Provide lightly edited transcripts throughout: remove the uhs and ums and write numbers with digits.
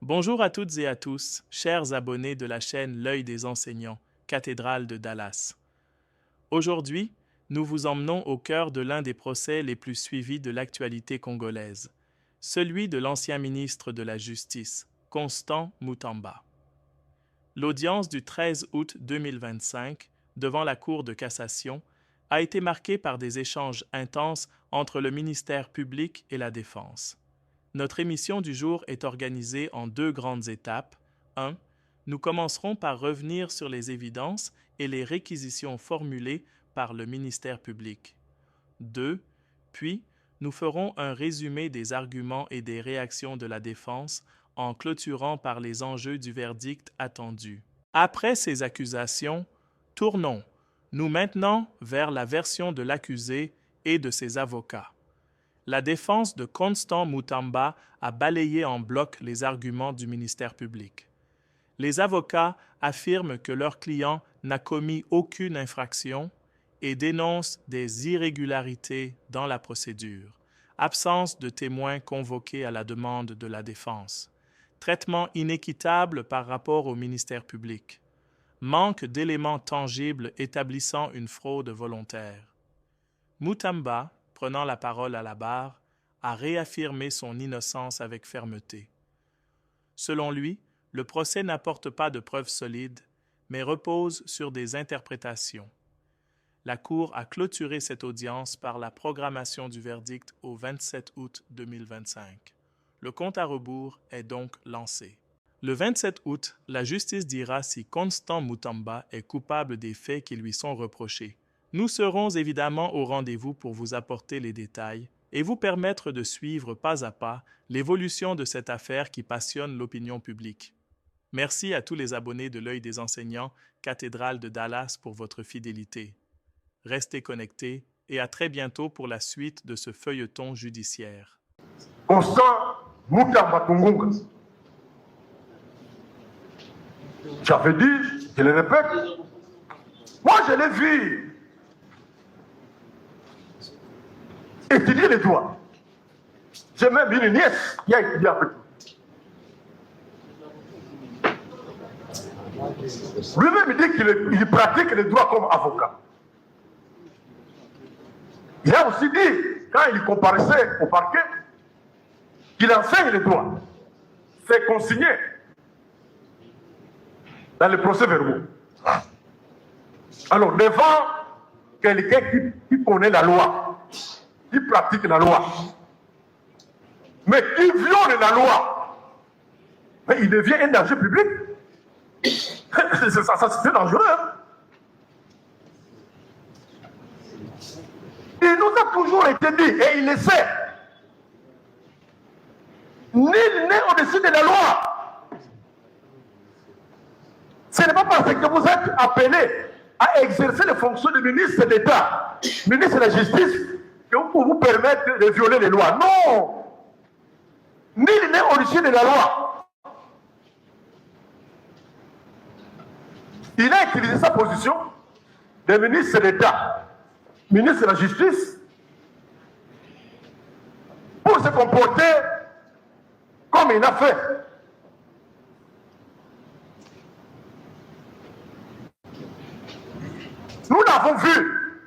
Bonjour à toutes et à tous, chers abonnés de la chaîne L'œil des enseignants, cathédrale de Dallas. Aujourd'hui, nous vous emmenons au cœur de l'un des procès les plus suivis de l'actualité congolaise, celui de l'ancien ministre de la Justice, Constant Mutamba. L'audience du 13 août 2025, devant la Cour de cassation, a été marquée par des échanges intenses entre le ministère public et la défense. Notre émission du jour est organisée en deux grandes étapes. 1. Nous commencerons par revenir sur les évidences et les réquisitions formulées par le ministère public. 2. Puis, nous ferons un résumé des arguments et des réactions de la défense en clôturant par les enjeux du verdict attendu. Après ces accusations, tournons-nous maintenant vers la version de l'accusé et de ses avocats. La défense de Constant Mutamba a balayé en bloc les arguments du ministère public. Les avocats affirment que leur client n'a commis aucune infraction et dénoncent des irrégularités dans la procédure, absence de témoins convoqués à la demande de la défense, traitement inéquitable par rapport au ministère public, manque d'éléments tangibles établissant une fraude volontaire. Mutamba, prenant la parole à la barre, a réaffirmé son innocence avec fermeté. Selon lui, le procès n'apporte pas de preuves solides, mais repose sur des interprétations. La Cour a clôturé cette audience par la programmation du verdict au 27 août 2025. Le compte à rebours est donc lancé. Le 27 août, la justice dira si Constant Mutamba est coupable des faits qui lui sont reprochés. Nous serons évidemment au rendez-vous pour vous apporter les détails et vous permettre de suivre pas à pas l'évolution de cette affaire qui passionne l'opinion publique. Merci à tous les abonnés de l'œil des enseignants, cathédrale de Dallas, pour votre fidélité. Restez connectés et à très bientôt pour la suite de ce feuilleton judiciaire. Constant Mutamba Tungunga. J'avais dit, je le répète, moi je l'ai vu étudier les droits. J'ai même une nièce qui a étudié avec lui. Lui-même dit qu'il pratique le droit comme avocat. Il a aussi dit, quand il comparaissait au parquet, qu'il enseigne le droit. C'est consigné dans les procès-verbaux. Alors, devant quelqu'un qui connaît la loi, qui pratique la loi, mais qui viole la loi, mais il devient un danger public. Ça c'est dangereux. Hein? Il nous a toujours été dit, et il le sait, nul n'est au-dessus de la loi. Ce n'est pas parce que vous êtes appelé à exercer les fonctions de ministre d'État, ministre de la Justice, que vous vous permettre de violer les lois. Non! Nul n'est au-dessus de la loi. Il a utilisé sa position de ministre d'État, ministre de la Justice, pour se comporter comme il a fait. Nous l'avons vu,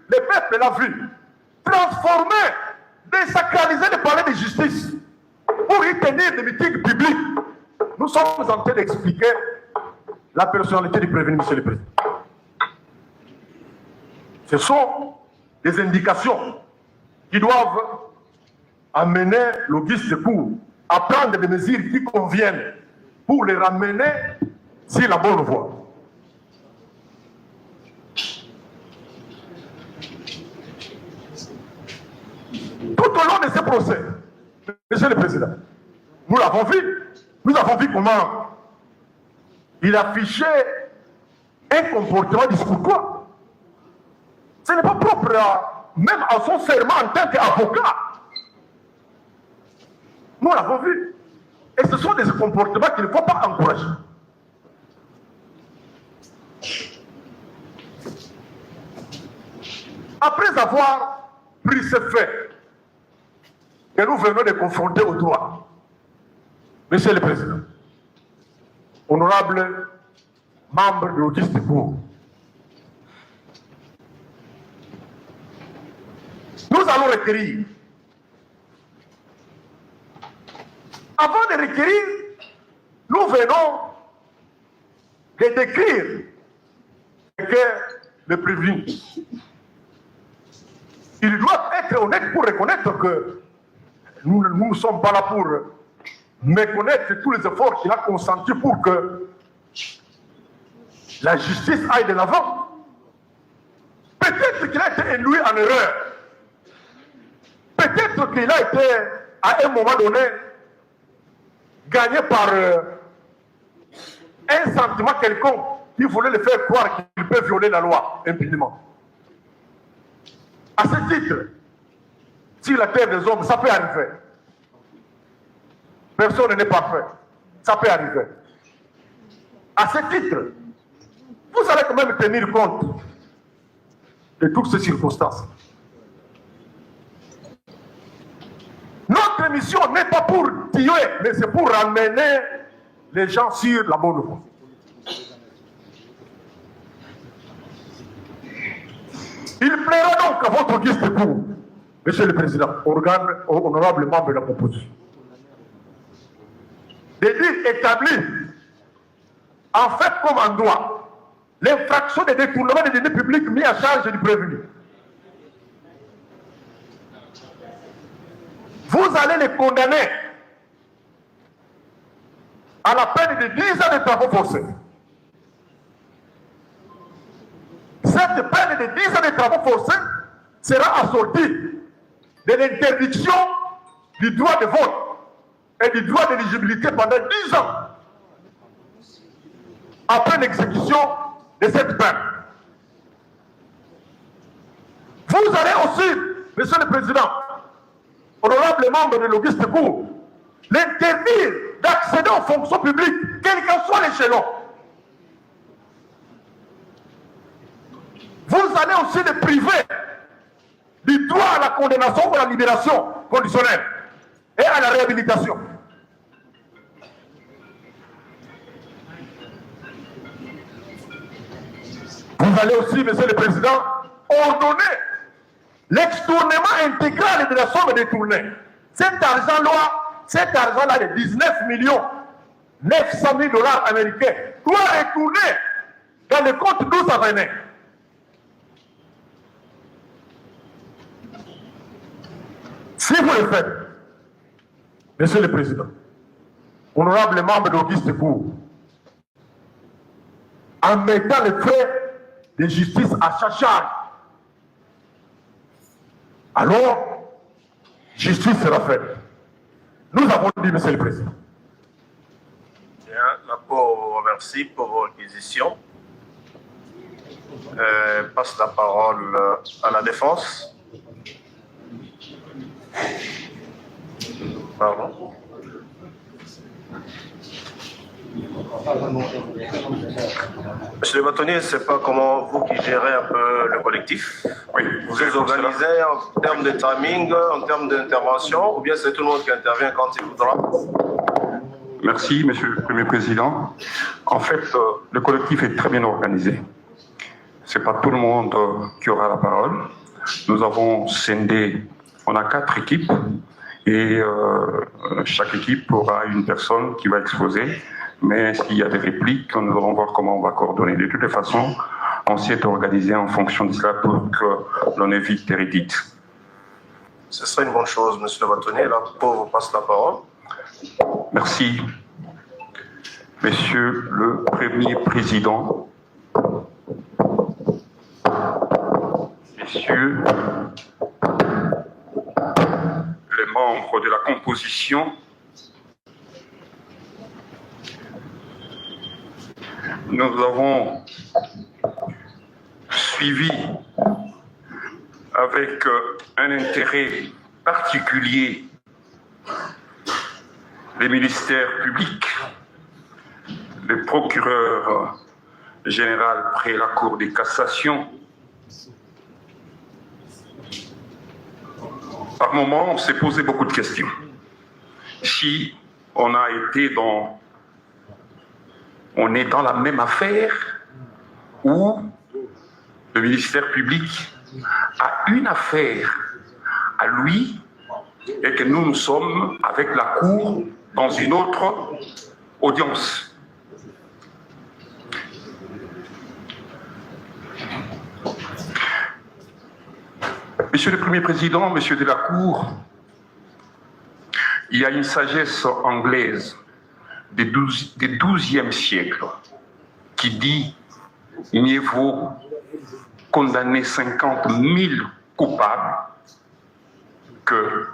le peuple l'a vu, transformer, désacraliser le palais de justice pour y tenir des meetings publics. Nous sommes en train d'expliquer la personnalité du prévenu, monsieur le président. Ce sont des indications qui doivent amener l'auguste cour à prendre des mesures qui conviennent pour les ramener sur la bonne voie. Tout au long de ce procès, monsieur le président, nous l'avons vu comment il affichait un comportement discourtois. Ce n'est pas propre même à son serment en tant qu'avocat. Nous l'avons vu. Et ce sont des comportements qu'il ne faut pas encourager. Après avoir pris ce fait que nous venons de confronter au droit, monsieur le président, honorables membres de l'Auguste Cour, nous allons requérir. Avant de requérir, nous venons de décrire le prévenu. Il doit être honnête pour reconnaître que nous ne sommes pas là pour méconnaître tous les efforts qu'il a consentis pour que la justice aille de l'avant. Peut-être qu'il a été induit en erreur. Peut-être qu'il a été, à un moment donné, gagné par un sentiment quelconque qui voulait le faire croire qu'il peut violer la loi impunément. À ce titre, si la terre des hommes, ça peut arriver. Personne n'est parfait. Ça peut arriver. À ce titre, vous allez quand même tenir compte de toutes ces circonstances. Notre mission n'est pas pour tuer, mais c'est pour ramener les gens sur la bonne voie. Il plaira donc à votre Auguste Cour, Monsieur le Président, organe honorable membre de la proposition, de dire établir, en fait comme en droit, l'infraction de détournement des deniers publics mis à charge du prévenu. Vous allez les condamner à la peine de 10 ans de travaux forcés. Cette peine de 10 ans de travaux forcés sera assortie de l'interdiction du droit de vote et du droit d'éligibilité pendant 10 ans après l'exécution de cette peine. Vous allez aussi, Monsieur le Président, honorable membre de l'Auguste Cour, l'interdire d'accéder aux fonctions publiques, quel qu'en soit l'échelon. Vous allez aussi les priver du droit à la condamnation ou à la libération conditionnelle et à la réhabilitation. Vous allez aussi, Monsieur le Président, ordonner l'extournement intégral de la somme détournée. Cet argent-là de 19 900 000 dollars américains doit retourner dans le compte d'où ça venait. Si vous le faites, Monsieur le Président, honorable membre de l'Auguste Cour, en mettant les frais de justice à sa charge, alors, justice sera faite. Nous avons dit, Monsieur le Président. Bien, la Cour vous remercie pour vos réquisitions. Passe la parole à la défense. Pardon. Monsieur le bâtonnier, je ne sais pas comment vous qui gérez un peu le collectif. Oui, vous êtes organisé en termes de timing, en termes d'intervention, ou bien c'est tout le monde qui intervient quand il voudra? Merci, Monsieur le Premier Président. En fait, le collectif est très bien organisé. Ce n'est pas tout le monde qui aura la parole. Nous avons scindé, on a 4 équipes, et chaque équipe aura une personne qui va exposer. Mais s'il y a des répliques, nous allons voir comment on va coordonner. De toutes les façons, on s'est organisé en fonction de cela pour que l'on évite des redites. Ce serait une bonne chose, Monsieur le bâtonnier. La Cour vous passe la parole. Merci. Monsieur le Premier Président, Messieurs les membres de la composition, nous avons suivi avec un intérêt particulier les ministères publics, le procureur général près la Cour de cassation. Par moments, on s'est posé beaucoup de questions. Si on a été dans on est dans la même affaire où le ministère public a une affaire à lui et que nous sommes avec la Cour dans une autre audience. Monsieur le Premier Président, Monsieur de la Cour, il y a une sagesse anglaise des 12e siècle qui dit « mieux vaut condamner 50 000 coupables que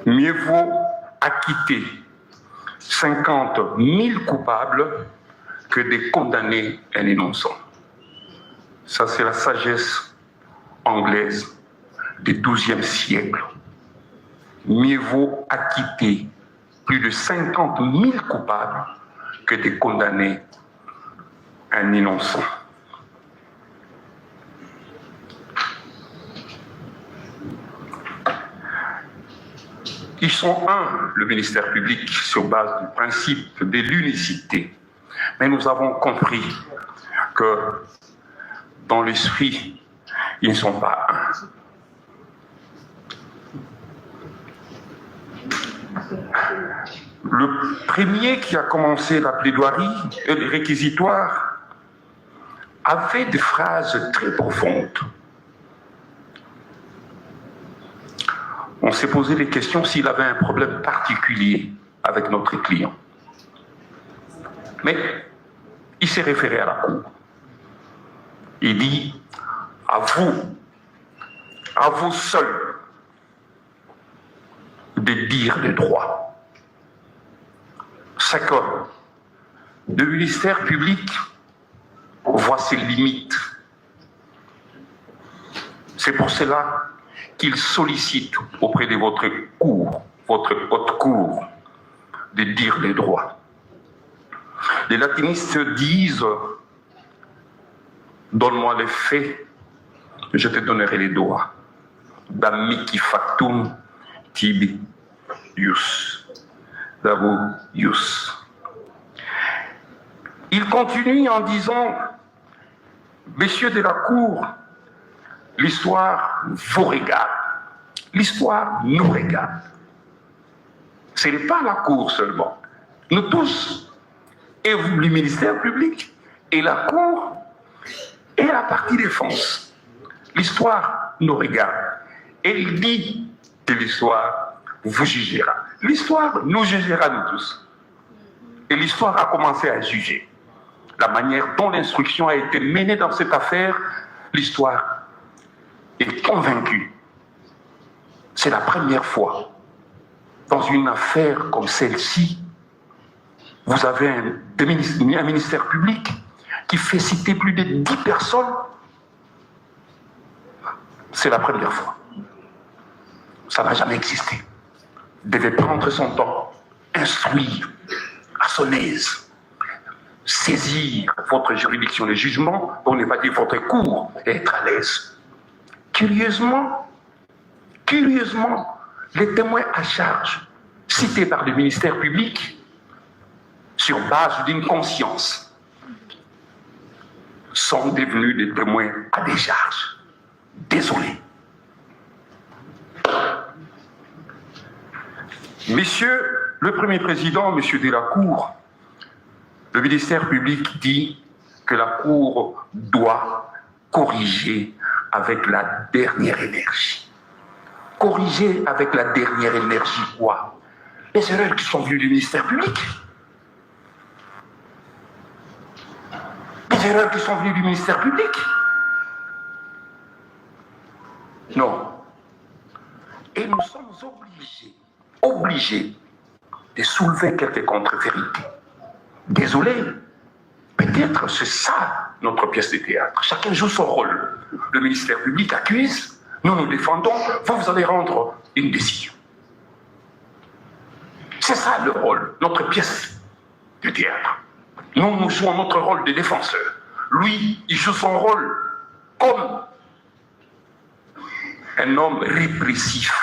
mieux vaut acquitter 50 000 coupables que de condamner un innocent ». Ça, c'est la sagesse anglaise du XIIe siècle. Mieux vaut acquitter plus de 50 000 coupables que de condamner un innocent. Ils sont un, le ministère public, sur base du principe de l'unicité. Mais nous avons compris que dans l'esprit, ils ne sont pas un. Le premier qui a commencé la plaidoirie et les réquisitoires avait des phrases très profondes. On s'est posé des questions s'il avait un problème particulier avec notre client. Mais il s'est référé à la Cour. Il dit, à vous seuls, de dire le droit. C'est que le ministère public voit ses limites. C'est pour cela qu'il sollicite auprès de votre cour, votre haute cour, de dire le droit. Les latinistes disent « Donne-moi les faits, je te donnerai les droits. Dammici factum tibi ius. Dabu ius. » Il continue en disant « Messieurs de la Cour, l'histoire vous regarde. L'histoire nous regarde. Ce n'est pas la Cour seulement. Nous tous, et vous, le ministère public, et la Cour, et la partie défense. L'histoire nous regarde. Et il dit que l'histoire vous jugera. L'histoire nous jugera nous tous. Et l'histoire a commencé à juger. La manière dont l'instruction a été menée dans cette affaire, l'histoire est convaincue. C'est la première fois dans une affaire comme celle-ci, vous avez un ministère public qui fait citer plus de 10 personnes. C'est la première fois. Ça n'a jamais existé. Vous devez prendre son temps, instruire à son aise, saisir votre juridiction de jugement, pour ne pas dire votre cour, et être à l'aise. Curieusement, les témoins à charge cités par le ministère public, sur base d'une conscience, sont devenus des témoins à décharge. Désolé. Monsieur le Premier Président, Monsieur de la Cour, le ministère public dit que la Cour doit corriger avec la dernière énergie. Corriger avec la dernière énergie quoi? Les erreurs qui sont venues du ministère public. Les erreurs qui sont venues du ministère public. Non. Et nous sommes obligés de soulever quelques contre-vérités. Désolé, peut-être c'est ça notre pièce de théâtre. Chacun joue son rôle. Le ministère public accuse, nous nous défendons, vous allez rendre une décision. C'est ça le rôle, notre pièce de théâtre. Nous jouons notre rôle de défenseur. Lui, il joue son rôle comme un homme répressif.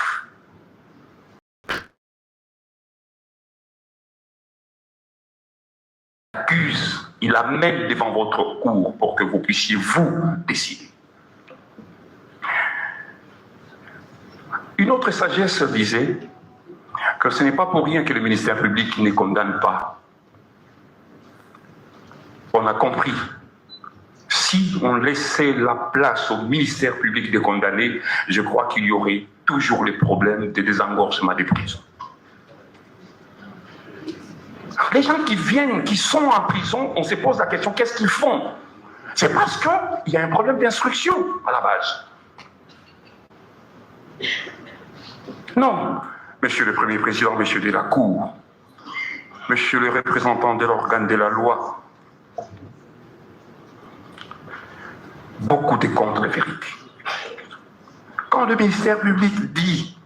accuse, il l'amène devant votre cour pour que vous puissiez vous décider. Une autre sagesse disait que ce n'est pas pour rien que le ministère public ne condamne pas. On a compris. Si on laissait la place au ministère public de condamner, je crois qu'il y aurait toujours les problèmes de désengorgement des prisons. Les gens qui viennent, qui sont en prison, on se pose la question, qu'est-ce qu'ils font? C'est parce qu'il y a un problème d'instruction à la base. Non, Monsieur le Premier Président, Monsieur de la Cour, Monsieur le représentant de l'organe de la loi, beaucoup de contre-vérités. Quand le ministère public dit,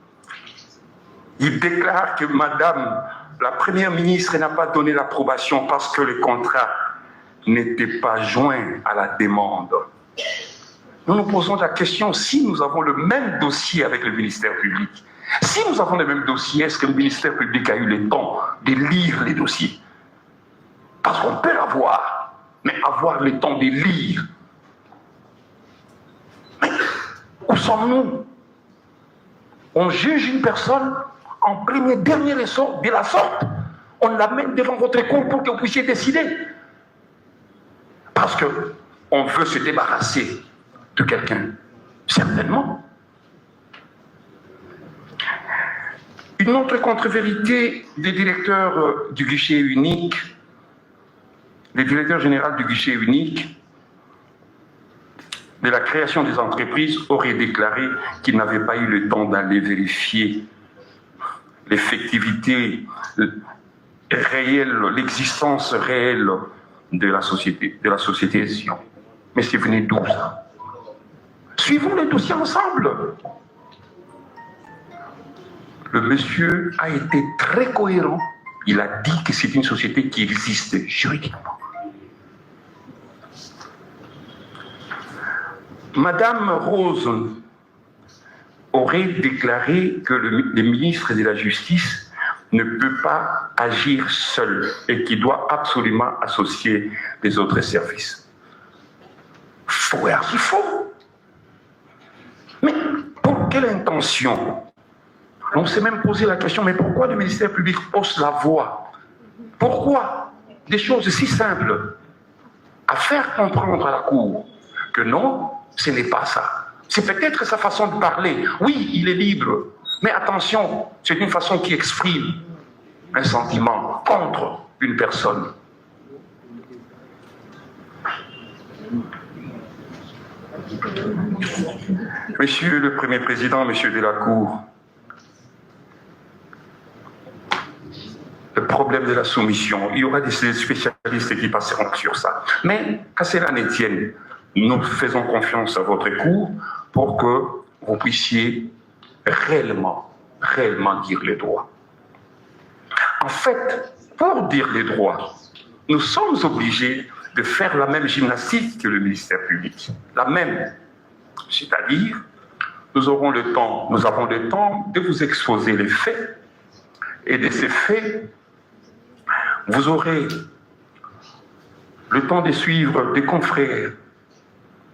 il déclare que Madame la Première ministre n'a pas donné l'approbation parce que le contrat n'était pas joint à la demande. Nous nous posons la question, si nous avons le même dossier avec le ministère public, si nous avons le même dossier, est-ce que le ministère public a eu le temps de lire les dossiers? Parce qu'on peut l'avoir, mais avoir le temps de lire. Mais où sommes-nous? On juge une personne en premier, dernier ressort de la sorte. On l'amène devant votre cour pour que vous puissiez décider. Parce qu'on veut se débarrasser de quelqu'un. Certainement. Une autre contre-vérité des directeurs du guichet unique, le directeur général du guichet unique, de la création des entreprises, aurait déclaré qu'il n'avait pas eu le temps d'aller vérifier l'effectivité réelle, l'existence réelle de la société Sion. Mais c'est venu d'où ça? Suivons les dossiers ensemble. Le monsieur a été très cohérent. Il a dit que c'est une société qui existe juridiquement. Madame Rose aurait déclaré que le ministre de la Justice ne peut pas agir seul et qu'il doit absolument associer les autres services. Faux et archi-faux. Mais pour quelle intention? On s'est même posé la question, mais pourquoi le ministère public hausse la voix? Pourquoi des choses si simples à faire comprendre à la Cour que non, ce n'est pas ça. C'est peut-être sa façon de parler. Oui, il est libre, mais attention, c'est une façon qui exprime un sentiment contre une personne. Monsieur le Premier Président, Monsieur de la Cour, le problème de la soumission, il y aura des spécialistes qui passeront sur ça. Mais qu'à cela ne tienne, nous faisons confiance à votre Cour pour que vous puissiez réellement dire les droits. En fait, pour dire les droits, nous sommes obligés de faire la même gymnastique que le ministère public. La même. C'est-à-dire, nous avons le temps de vous exposer les faits. Et de ces faits, vous aurez le temps de suivre des confrères,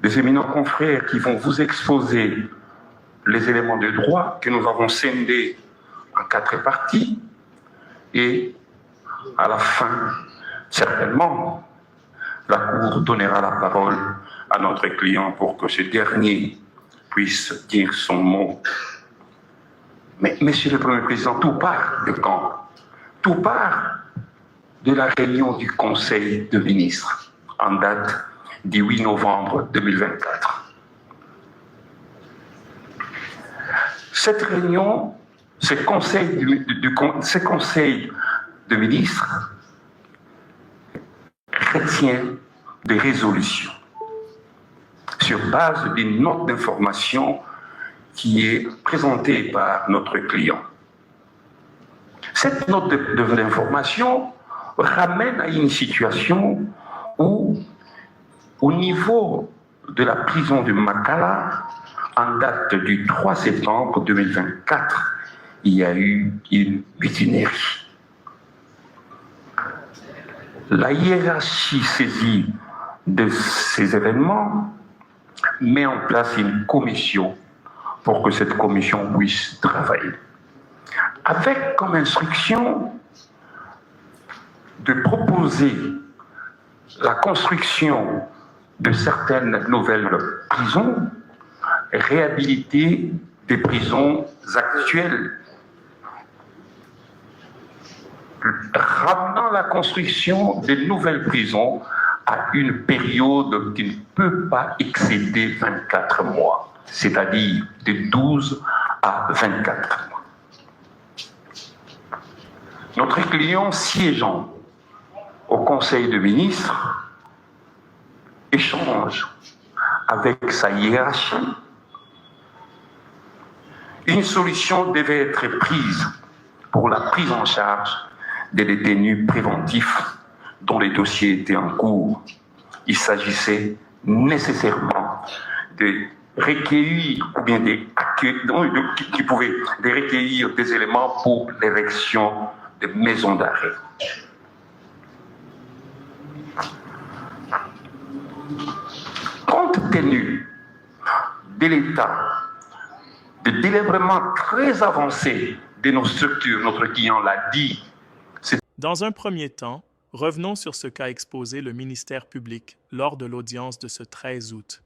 des éminents confrères qui vont vous exposer les éléments de droit que nous avons scindés en 4 parties. Et à la fin, certainement, la Cour donnera la parole à notre client pour que ce dernier puisse dire son mot. Mais, Monsieur le Premier Président, tout part de quand? Tout part de la réunion du Conseil de ministres en date du 8 novembre 2024. Cette réunion, ce conseil de ministres retient des résolutions sur base d'une note d'information qui est présentée par notre client. Cette note d'information ramène à une situation où, au niveau de la prison de Makala, en date du 3 septembre 2024, il y a eu une mutinerie. La hiérarchie saisie de ces événements met en place une commission pour que cette commission puisse travailler. Avec comme instruction de proposer la construction de certaines nouvelles prisons, réhabiliter des prisons actuelles, ramenant la construction des nouvelles prisons à une période qui ne peut pas excéder 24 mois, c'est-à-dire de 12 à 24 mois. Notre client siégeant au Conseil de ministres échange avec sa hiérarchie. Une solution devait être prise pour la prise en charge des détenus préventifs dont les dossiers étaient en cours. Il s'agissait nécessairement de recueillir ou bien de recueillir des éléments pour l'érection de maisons d'arrêt. Compte tenu de l'état de délabrement très avancé de nos structures, notre client l'a dit. Dans un premier temps, revenons sur ce qu'a exposé le ministère public lors de l'audience de ce 13 août.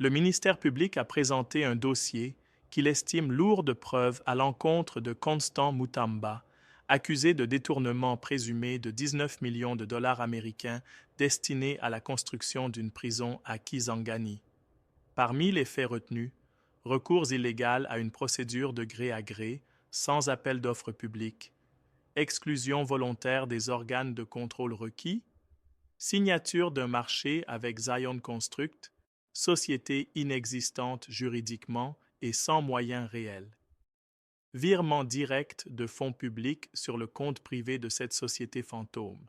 Le ministère public a présenté un dossier qu'il estime lourd de preuves à l'encontre de Constant Mutamba, accusé de détournement présumé de 19 millions de dollars américains destinés à la construction d'une prison à Kisangani. Parmi les faits retenus, recours illégal à une procédure de gré à gré, sans appel d'offres publiques, exclusion volontaire des organes de contrôle requis, signature d'un marché avec Zion Construct, société inexistante juridiquement et sans moyens réels. Virement direct de fonds publics sur le compte privé de cette société fantôme.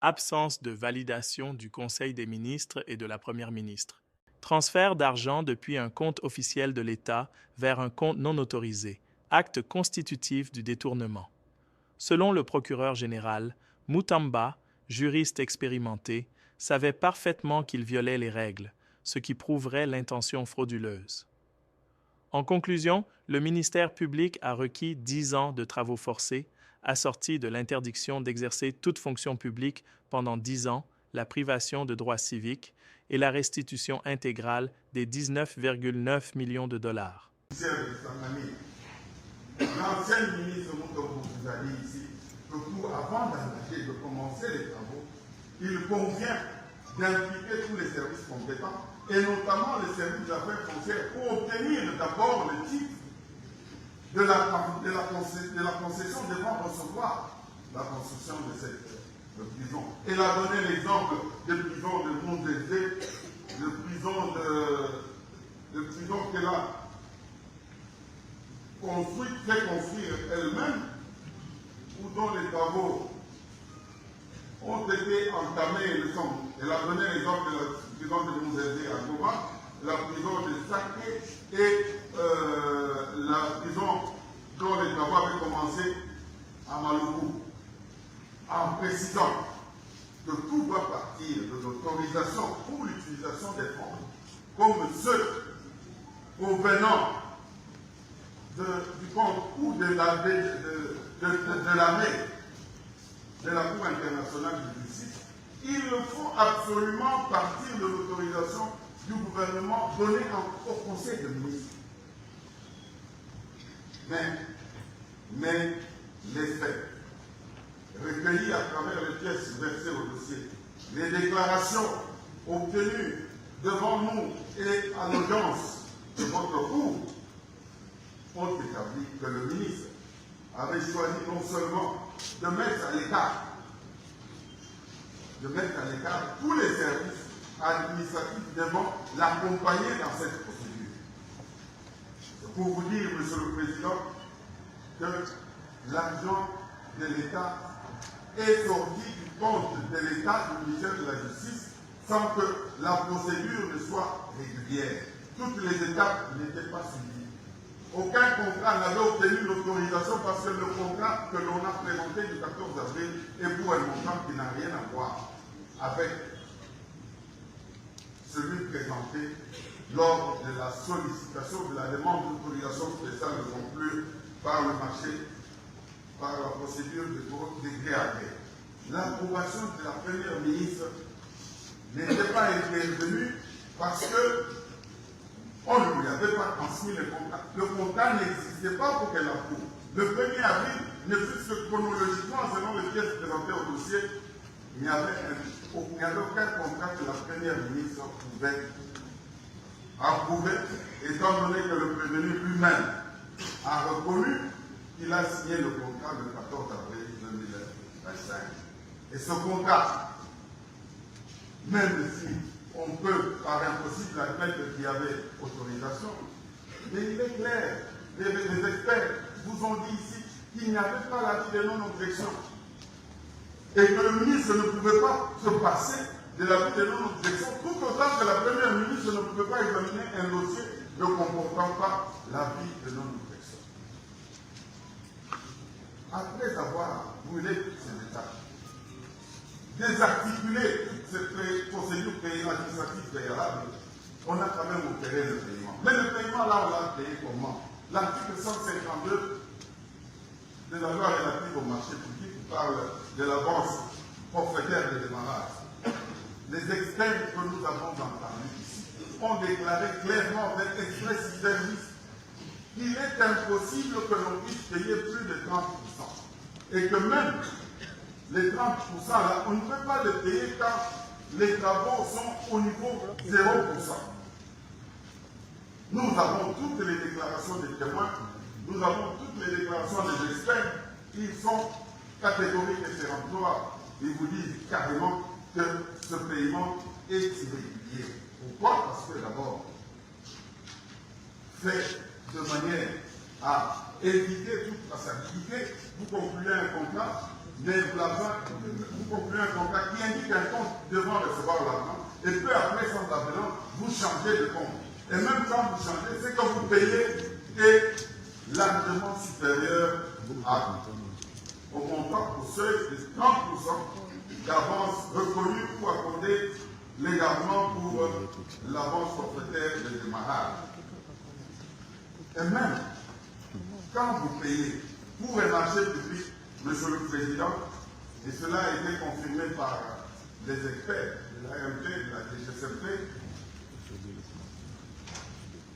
Absence de validation du Conseil des ministres et de la Première ministre. Transfert d'argent depuis un compte officiel de l'État vers un compte non autorisé. Acte constitutif du détournement. Selon le procureur général, Mutamba, juriste expérimenté, savait parfaitement qu'il violait les règles, ce qui prouverait l'intention frauduleuse. En conclusion, le ministère public a requis 10 ans de travaux forcés, assortis de l'interdiction d'exercer toute fonction publique pendant 10 ans, la privation de droits civiques et la restitution intégrale des 19,9 millions de dollars. L'ancien ministre Moutobo vous a dit ici que avant d'engager, de commencer les travaux, il convient d'impliquer tous les services compétents et notamment les services d'affaires foncières pour obtenir d'abord le titre de la concession devant recevoir la construction de cette prison. Elle a donné l'exemple de prison de Mondésé, de prison qu'elle a fait construire elle-même, ou dont les travaux ont été entamés. Elle a donné l'exemple de la prison de Mondésé à Goma, la prison de Saké et la prison dont les travaux avaient commencé à Maluku, en précisant que tout doit partir de l'autorisation pour l'utilisation des fonds, comme ceux provenant du compte ou de l'armée, de la Cour internationale de justice. Il faut absolument partir de l'autorisation du gouvernement donnée au Conseil des ministres. Mais les faits, recueillis à travers les pièces versées au dossier, les déclarations obtenues devant nous et à l'audience de votre cour, ont établi que le ministre avait choisi non seulement de mettre à l'écart tous les services administratifs devant l'accompagner dans cette procédure. C'est pour vous dire, Monsieur le Président, que l'argent de l'État est sorti du compte de l'État, du ministère de la Justice, sans que la procédure ne soit régulière. Toutes les étapes n'étaient pas suivies. aucun contrat n'avait obtenu l'autorisation parce que le contrat que l'on a présenté du 14 avril est pour un montant qui n'a rien à voir avec celui présenté lors de la sollicitation de la demande d'autorisation spéciale de conclure par le marché, par la procédure de gré à gré. L'approbation de la première ministre n'était pas intervenue parce que on ne lui avait pas transmis le contrat. Le contrat n'existait pas pour qu'elle approuve. Le 1er avril, ne fût-ce que chronologiquement, selon les pièces présentées au dossier, il n'y avait aucun contrat que la première ministre pouvait approuver, étant donné que le prévenu lui-même a reconnu qu'il a signé le contrat le 14 avril 2025. Et ce contrat, même si on peut, par impossible, admettre qu'il y avait autorisation, mais il est clair, les experts vous ont dit ici qu'il n'y avait pas l'avis de non-objection et que le ministre ne pouvait pas se passer de l'avis de non-objection, tout autant que la première ministre ne pouvait pas examiner un dossier ne comportant pas l'avis de non-objection. Après avoir brûlé toutes ces étapes, désarticuler toutes ces procédures administratives préalables, on a quand même opéré le paiement. Mais le paiement, là, on l'a payé comment? L'article 152 de la loi relative au marché public parle de l'avance forfaitaire de démarrage. Les experts que nous avons entendus ici ont déclaré clairement avec express service qu'il est impossible que l'on puisse payer plus de 30%. Et que même les 30% là, on ne peut pas les payer quand les travaux sont au niveau 0%. Nous avons toutes les déclarations des témoins, nous avons toutes les déclarations des experts, ils sont catégoriques et péremptoires. Ils vous disent carrément que ce paiement est irrégulier. Pourquoi? Parce que d'abord, fait de manière à éviter toute traçabilité, vous concluez un contrat, mais vous concluez un contrat qui indique un compte devant recevoir l'argent, et peu après, sans avenant, vous changez de compte. Et même quand vous changez, c'est que vous payez est largement supérieur au montant au seuil de 30% d'avance reconnue ou accordée légalement pour l'avance forfaitaire de démarrage. Et même quand vous payez pour un marché public, Monsieur le Président, et cela a été confirmé par les experts de l'AMT, de la DGCP,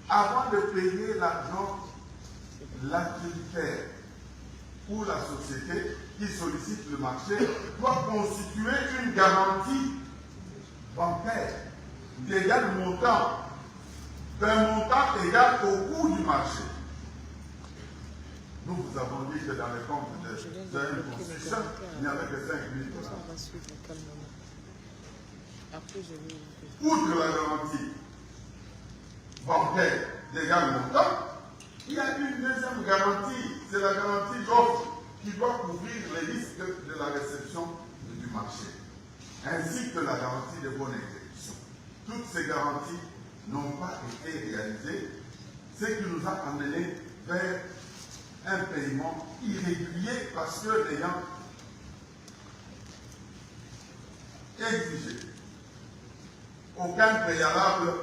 avant de payer l'argent, l'activitaire ou la société qui sollicite le marché doit constituer une garantie bancaire d'égal montant, d'un montant égal au coût du marché. Nous vous avons dit que dans les comptes de une construction, il n'y avait que 5 000 $. Outre la garantie bancaire d'égal montant, il y a une deuxième garantie, c'est la garantie d'offre qui doit couvrir les risques de la réception du marché, ainsi que la garantie de bonne exécution. Toutes ces garanties n'ont pas été réalisées, ce qui nous a amené vers un paiement irrégulier parce que l'ayant exigé aucun préalable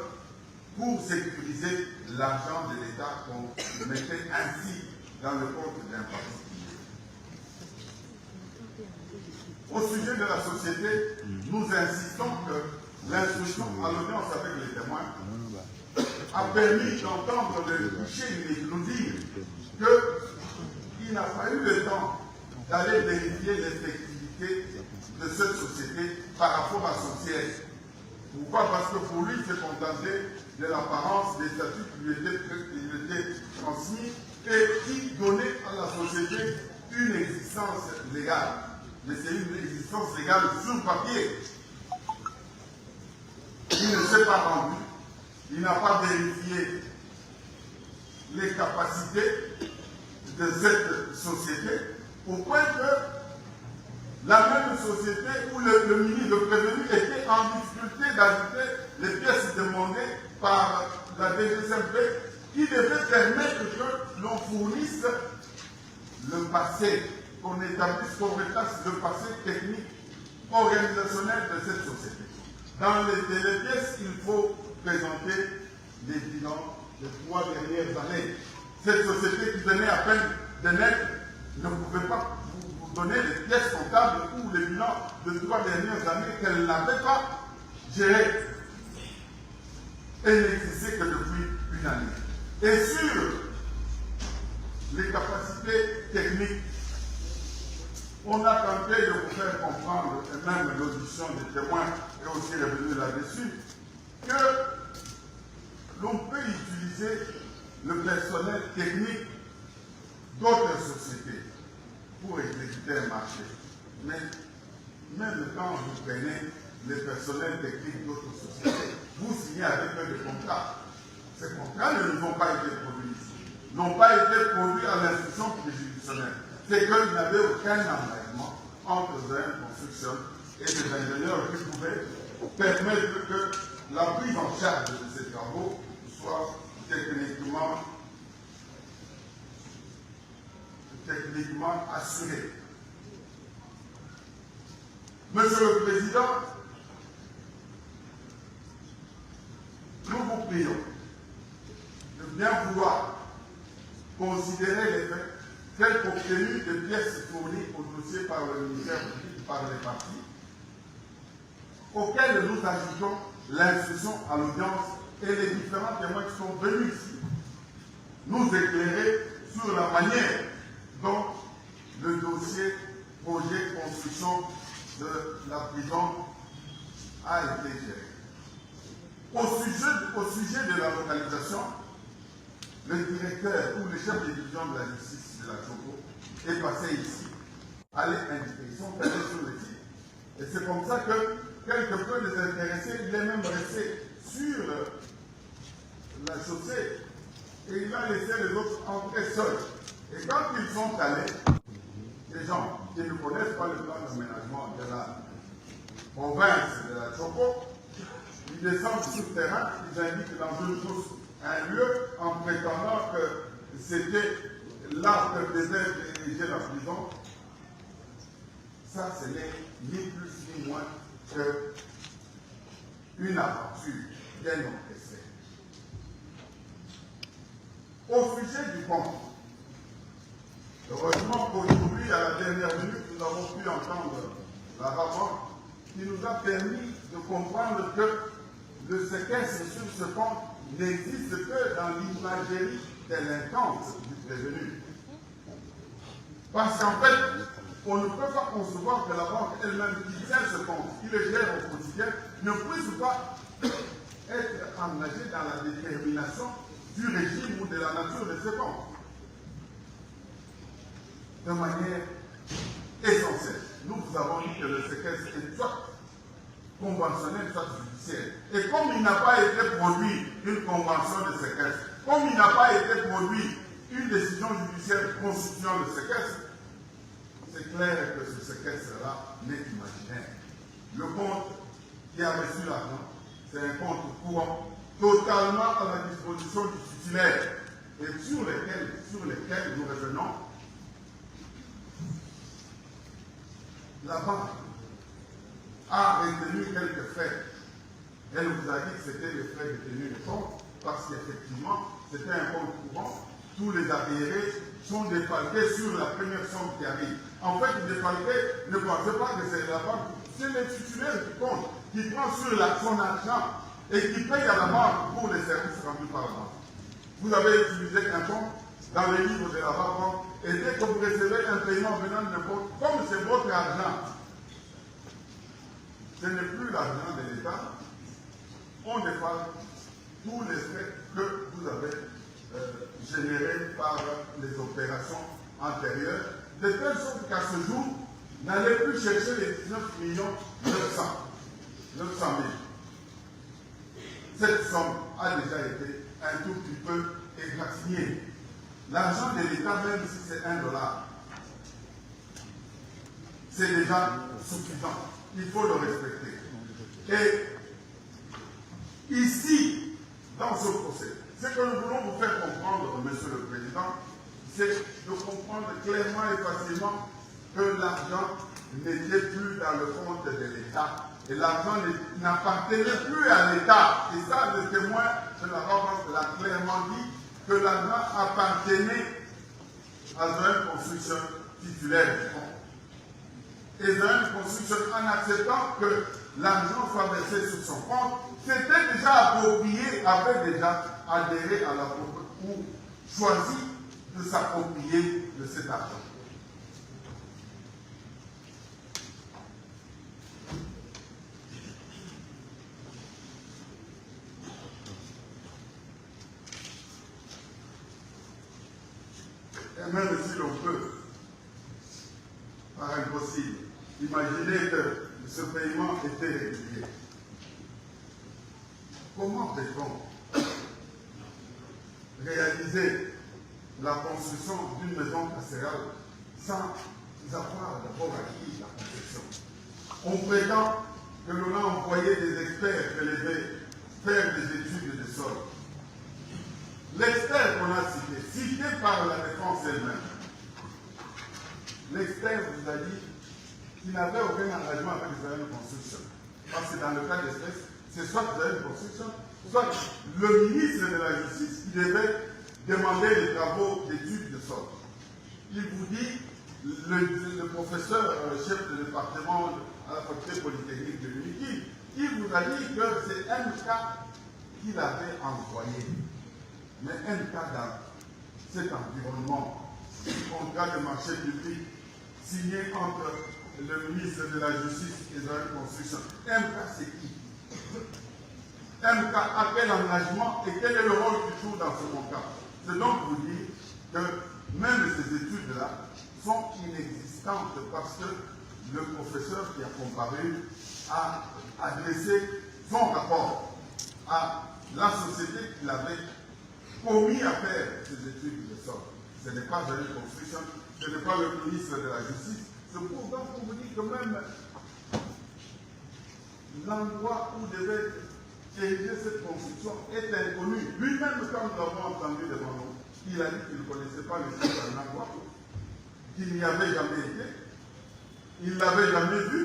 pour sécuriser l'argent de l'État qu'on mettait ainsi dans le compte d'un particulier. Au sujet de la société, nous insistons que l'instruction à l'audience avec les témoins a permis d'entendre le guichet nous dire qu'il n'a pas eu le temps d'aller vérifier l'effectivité de cette société par rapport à son siège. Pourquoi? Parce que pour lui, il s'est contenté de l'apparence des statuts qui lui étaient transmis et qui donnaient à la société une existence légale. Mais c'est une existence légale sur papier. Il ne s'est pas rendu, il n'a pas vérifié les capacités de cette société, au point que la même société où le ministre, le prévenu, était en difficulté d'ajouter les pièces demandées par la DGCP, qui devait permettre que l'on fournisse le passé, qu'on établisse, qu'on retrace le passé technique, organisationnel de cette société. Dans les télépièces, il faut présenter les bilans des 3 dernières années. Cette société qui venait à peine de naître ne pouvait pas vous donner les pièces comptables ou les bilans des 3 dernières années qu'elle n'avait pas gérées. Elle n'existait que depuis une année. Et sur les capacités techniques, on a tenté de vous faire comprendre, et même l'audition des témoins est aussi revenue là-dessus, que l'on peut utiliser le personnel technique d'autres sociétés pour exécuter un marché. Mais même quand vous prenez les personnels techniques d'autres sociétés, vous signez avec eux des contrats. Ces contrats ne vont pas été produits ici, n'ont pas été produits à l'instruction juridictionnelle. C'est qu'ils n'avaient aucun engagement entre un construction et des ingénieurs qui pouvaient permettre que la prise en charge de ces travaux soit techniquement assurée. Monsieur le Président, nous vous prions de bien vouloir considérer les faits tels qu'obtenus des pièces fournies au dossier par le ministère public par les partis, auxquels nous ajoutons l'instruction à l'audience et les différents témoins qui sont venus ici nous éclairer sur la manière dont le dossier projet construction de la prison a été géré. Au sujet de la localisation, le directeur ou le chef de division de la justice de la Choco est passé ici, allait indiquer, ils sont allés sur le site. Et c'est comme ça que, quelque peu les intéressés, il est même resté sur la chaussée et il a laissé les autres entrer seuls. Et quand ils sont allés, les gens qui ne connaissent pas le plan d'aménagement de la province de la Choco, ils descendent sur le terrain, ils indiquent dans une source un lieu en prétendant que c'était là que devait diriger la prison. Ça, ce n'est ni plus ni moins qu'une aventure bien orchestrée. Au sujet du compte, heureusement qu'aujourd'hui, à la dernière minute, nous avons pu entendre la rapport qui nous a permis de comprendre que le séquestre sur ce compte n'existe que dans l'imagerie délinquante du prévenu. Parce qu'en fait, on ne peut pas concevoir que la banque elle-même qui tient ce compte, qui le gère au quotidien, ne puisse pas être engagée dans la détermination du régime ou de la nature de ce compte. De manière essentielle, nous vous avons dit que le séquestre est soit conventionnel, soit judiciaire. Et comme il n'a pas été produit une convention de séquestre, comme il n'a pas été produit une décision judiciaire constituant le séquestre, c'est clair que ce séquestre-là n'est imaginaire. Le compte qui a reçu l'argent, c'est un compte courant, totalement à la disposition du titulaire, et sur lesquels nous revenons. La banque a retenu quelques frais. Elle vous a dit que c'était les frais de tenue de compte, parce qu'effectivement, c'était un compte courant. Tous les arriérés sont défalqués sur la première somme qui arrive. En fait, les défalqués ne pensent pas que c'est la banque, c'est le titulaire du compte qui prend sur son argent et qui paye à la banque pour les services rendus par la banque. Vous avez utilisé un compte dans les livres de la banque et dès que vous recevez un paiement venant de compte, comme c'est votre argent, ce n'est plus l'argent de l'État, on défale tous les frais que vous avez générés par les opérations antérieures, de telle sorte qu'à ce jour, n'allez plus chercher les 19 900 000. Cette somme a déjà été un tout petit peu égratignée. L'argent de l'État, même si c'est $1, c'est déjà suffisant. Il faut le respecter. Et ici, dans ce procès, Ce que nous voulons vous faire comprendre, Monsieur le Président, c'est de comprendre clairement et facilement que l'argent n'était plus dans le compte de l'État. Et l'argent n'appartenait plus à l'État. Et ça, le témoin de la Rance l'a clairement dit, que l'argent appartenait à une construction titulaire du compte. Et une construction, en acceptant que l'argent soit versé sur son compte, c'était déjà approprié, avait déjà adhéré à la ou choisi de s'approprier de cet argent. Et même si l'on peut, par impossible, imaginer que ce paiement était régulier, comment peut-on réaliser la construction d'une maison carcérale sans avoir d'abord acquis la construction? On prétend que l'on a envoyé des experts faire des études de sol. L'expert qu'on a cité par la défense elle-même, l'expert vous a dit qu'il n'avait aucun engagement avec les agents de construction. Parce que dans le cas d'espèce, c'est soit les agents de construction, soit le ministre de la Justice qui devait demander les travaux d'études de sol. Il vous dit, le professeur chef de département à la faculté polytechnique de l'UNIKI, il vous a dit que c'est un cas qu'il avait envoyé. Mais un cas dans cet environnement, contrat de marché public signé entre le ministre de la Justice et de la Construction, un cas c'est qui? Un cas à quel engagement et quel est le rôle qu'il joue dans ce cas? C'est donc vous dire que même ces études-là sont inexistantes parce que le professeur qui a comparu a adressé son rapport à la société qu'il avait commis à faire ces études de sol. Ce n'est pas une construction, ce n'est pas le ministre de la Justice. C'est pourtant pour vous dire que même l'endroit où devait ériger cette construction est inconnu. Lui-même, quand nous l'avons entendu devant nous, il a dit qu'il ne connaissait pas le site d'un endroit, qu'il n'y avait jamais été, il ne l'avait jamais vu,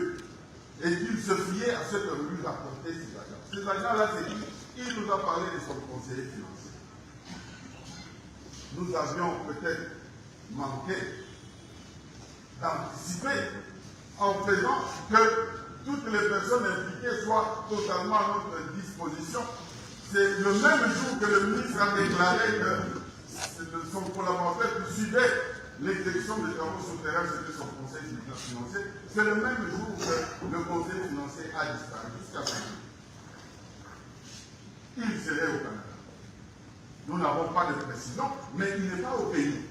et qu'il se fiait à ce que lui rapportait ces agents. Ces agents-là, c'est qui? Il nous a parlé de son conseiller financier. Nous avions peut-être manqué d'anticiper en faisant que toutes les personnes impliquées soient totalement à notre disposition. C'est le même jour que le ministre a déclaré que son collaborateur qui suivait l'exécution des travaux souterrains, c'était son conseil financier. C'est le même jour que le conseil financier a disparu jusqu'à maintenant. Il serait au Canada. Nous n'avons pas de précision, mais il n'est pas au pays.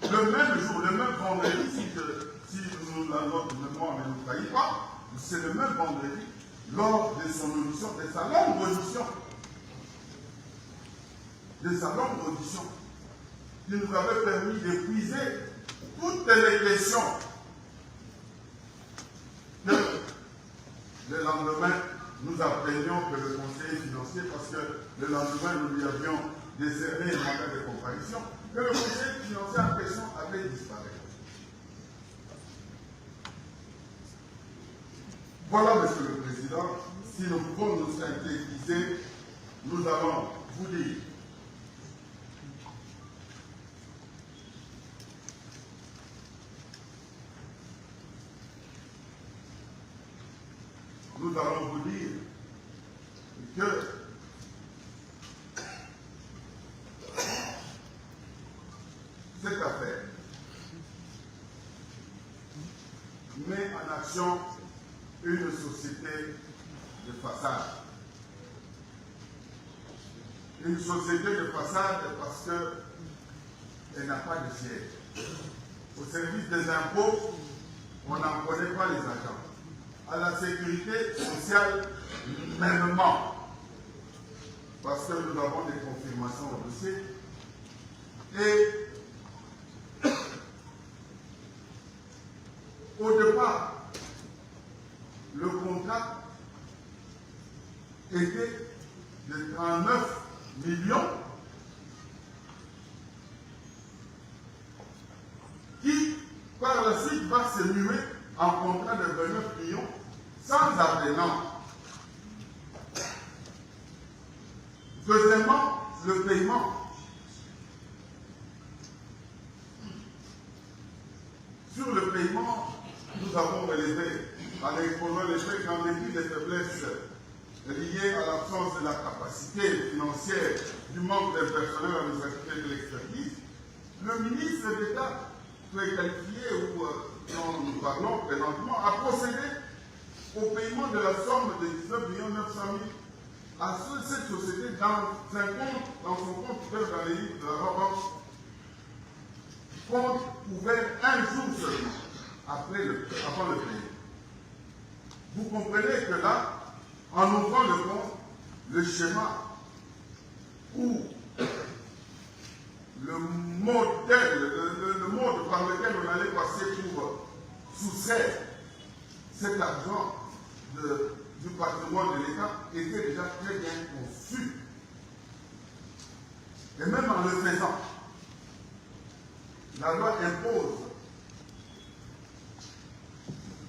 Le même jour, le même vendredi, si notre mémoire ne nous trahit pas, c'est le même vendredi, lors de son audition, de sa longue audition, qui nous avait permis d'épuiser toutes les questions. Le lendemain, nous apprenions que le conseiller financier, parce que le lendemain, nous lui avions décerné un mandat de comparution, que le conseiller financier en question avait disparu. Voilà, Monsieur le Président, si nous pouvons nous synthétiser, nous allons vous dire que cette affaire met en action une société de façade. Une société de façade parce qu'elle n'a pas de siège. Au service des impôts, on n'en connaît pas les agents. À la sécurité sociale, mêmement, parce que nous avons des confirmations au dossier. Et au départ, le contrat était de 39 millions qui, par la suite, va se muer en contrat de 29 millions sans avenant. Deuxièmement, le paiement. Sur le paiement, nous avons relevé, en exposant les faits qu'en dépit des faiblesses liées à l'absence de la capacité financière, du manque de personnel administratif et de l'expertise, le ministre d'État, très qualifié ou dont nous parlons présentement, a procédé au paiement de la somme de 19 900 000 à cette société dans son compte ouvert dans les livres de la banque, compte ouvert un jour seulement avant le paiement. Vous comprenez que là, en ouvrant le compte, le schéma ou le modèle, le mode par lequel on allait passer pour soustraire cet argent du patrimoine de l'État était déjà très bien conçu. Et même en le faisant, la loi impose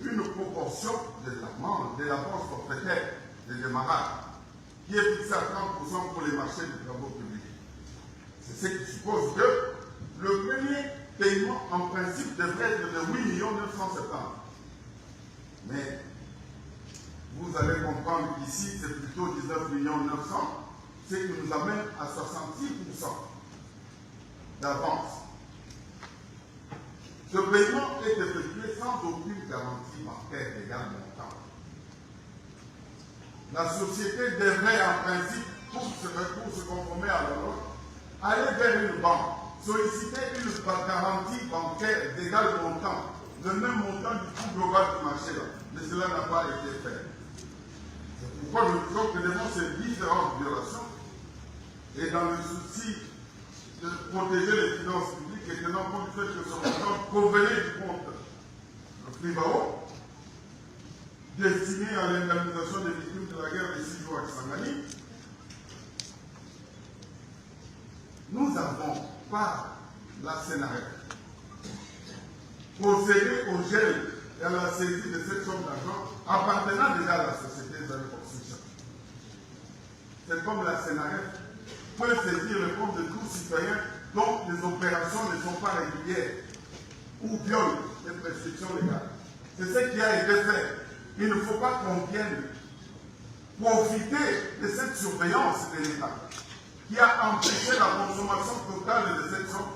une proportion de l'avance forfaitaire de démarrage qui est fixée à 30% pour les marchés de travaux publics. C'est ce qui suppose que le premier paiement en principe devrait être de 8 970 000. Mais vous allez comprendre qu'ici, c'est plutôt 19 900 000, ce qui nous amène à 66% d'avance. Ce paiement est effectué sans aucune garantie bancaire égale montant. La société devrait en principe, pour se conformer à la loi, aller vers une banque, solliciter une garantie bancaire d'égal montant, le même montant du coût global du marché là. Mais cela n'a pas été fait. C'est pourquoi nous disons que devant ces différentes violations, et dans le souci de protéger les finances publiques et tenant compte du fait que ce montant provenait du compte Privao, destiné à l'indemnisation des victimes de la guerre des 6 jours à Kisangani, nous avons, par la CNRF, procédé au gel et à la saisie de cette somme d'argent appartenant déjà à la société de construction. C'est comme la CNRF peut saisir le compte de tout citoyen dont les opérations ne sont pas régulières ou violent les prescriptions légales. C'est ce qui a été fait. Il ne faut pas qu'on vienne profiter de cette surveillance de l'État qui a empêché la consommation totale de cette somme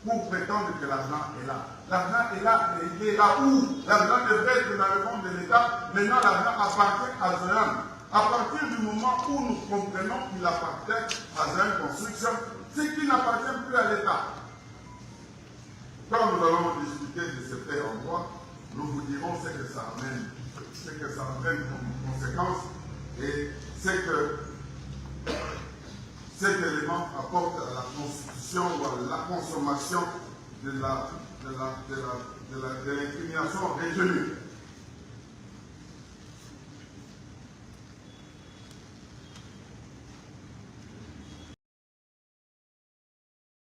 pour prétendre que l'argent est là. L'argent est là, mais il est là où? L'argent devrait être dans le compte de l'État. Maintenant, l'argent appartient à Zoyan. À partir du moment où nous comprenons qu'il appartient à Zoyan Construction, c'est qu'il n'appartient plus à l'État. Quand nous allons discuter de ce fait en droit, nous vous dirons ce que ça amène comme conséquence et ce que cet élément apporte à la constitution ou à la consommation de l'incrimination retenue.